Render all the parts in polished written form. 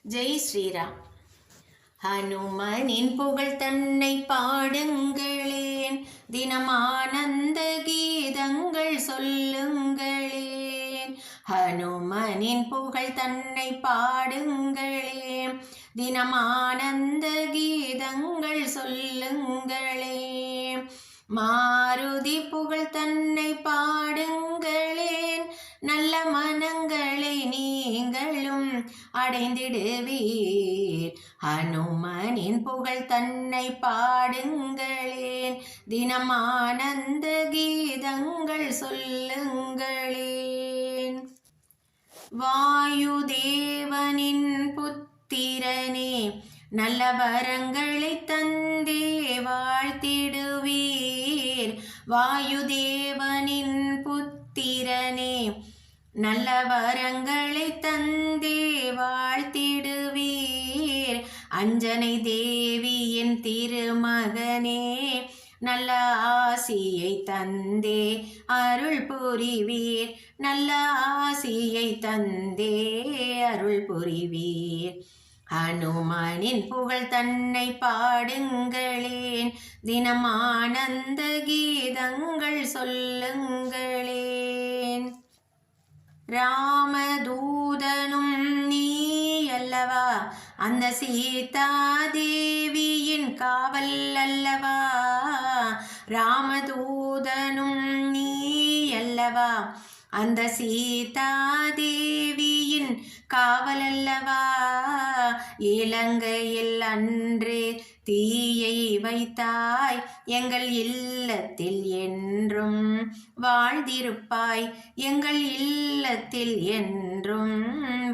ஜெய் ஸ்ரீராம். ஹனுமனின் புகழ் தன்னை பாடுங்களேன், தினம் ஆனந்த கீதங்கள் சொல்லுங்களேன். ஹனுமனின் புகழ் தன்னை பாடுங்களேன், தினம் ஆனந்த கீதங்கள் சொல்லுங்களேன். மாருதி புகழ் தன்னை பாடுங்களேன், நல்ல மனங்களை நீங்களும் அடைந்திடுவீர். ஹனுமனின் புகழ் தன்னை பாடுங்களேன், தினம் ஆனந்த கீதங்கள் சொல்லுங்களேன். வாயுதேவனின் புத்திரனே, நல்ல வரங்களை தந்தே வாழ்த்திடுவீர். வாயுதேவனின் புத்திரனே, நல்ல வரங்களை தந்தே வாழ்த்திடுவீர். அஞ்சனை தேவியின் திருமகனே, நல்ல ஆசியை தந்தே அருள் புரிவீர். நல்ல ஆசியை தந்தே அருள் புரிவீர். ஹனுமனின் புகழ் தன்னை பாடுங்களேன், தினம் ஆனந்த கீதங்கள் சொல்லுங்களேன். ராமதூதனும் நீ அல்லவா, அந்த சீதாதேவியின் காவல் அல்லவா. ராமதூதனும் நீ அல்லவா, அந்த சீதாதேவியின் காவல் அல்லவா. இலங்கையில் அன்று தீயை வைத்தாய், எங்கள் இல்லத்தில் என்றும் வாழ்ந்திருப்பாய். எங்கள் இல்லத்தில் என்றும்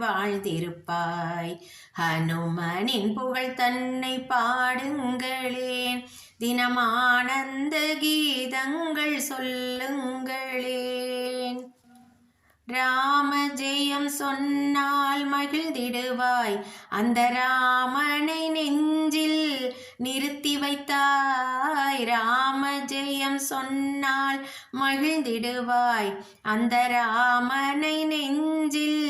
வாழ்ந்திருப்பாய். ஹனுமனின் புகழ் தன்னை பாடுங்களேன், தினம் ஆனந்த கீதங்கள் சொல்லுங்களேன். ராம ஜெயம் சொன்னால் மகிழ்ந்திடுவாய், அந்த ராமனை நெஞ்சில் நிறுத்தி வைத்தாய். ராம ஜெயம் சொன்னால் மகிழ்ந்திடுவாய், அந்த ராமனை நெஞ்சில்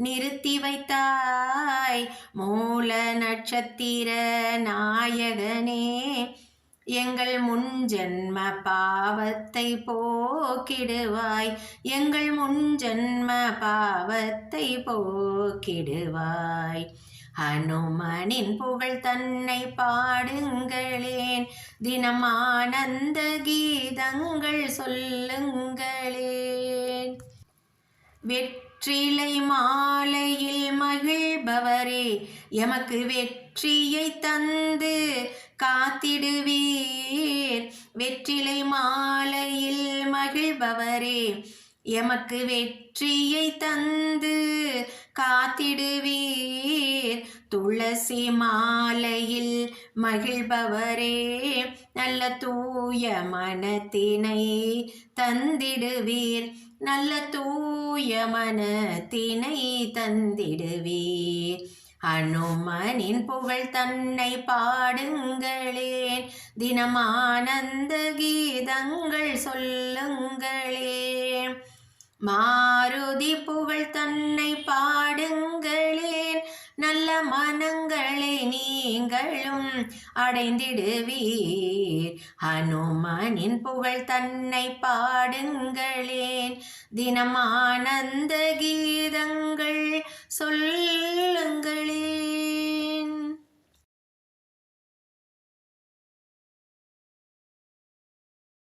நிறுத்தி வைத்தாய். மூல நட்சத்திர நாயகனே, எங்கள் முன்ஜென்ம பாவத்தை போக்கிடுவாய். எங்கள் முன்ஜென்ம பாவத்தை போக்கிடுவாய். ஹனுமனின் புகழ் தன்னை பாடுங்களேன், தினம் ஆனந்த கீதங்கள் சொல்லுங்களேன். வெற்றிலை மாலையில் மகிழ்பவரே, எமக்கு வெற்றியை தந்து காத்திடுவீர். வெற்றிலை மாலையில் மகிழ்பவரே, எமக்கு வெற்றியை தந்து காத்திடுவீர். துளசி மாலையில் மகிழ்பவரே, நல்ல தூய மனத்தினை தந்திடுவீர். நல்ல தூய மனத்தினை தந்திடுவீர். ஹனுமனின் புகழ் தன்னை பாடுங்களேன், தினம் ஆனந்த கீதங்கள் சொல்லுங்களேன். மாருதி புகழ் தன்னை பாடுங்களேன், நல்ல மனங்களை நீங்களும் அடைந்திடுவீர். ஹனுமனின் புகழ் தன்னை பாடுங்களேன், தினம் ஆனந்த கீதங்கள் சொல்லுங்கள்.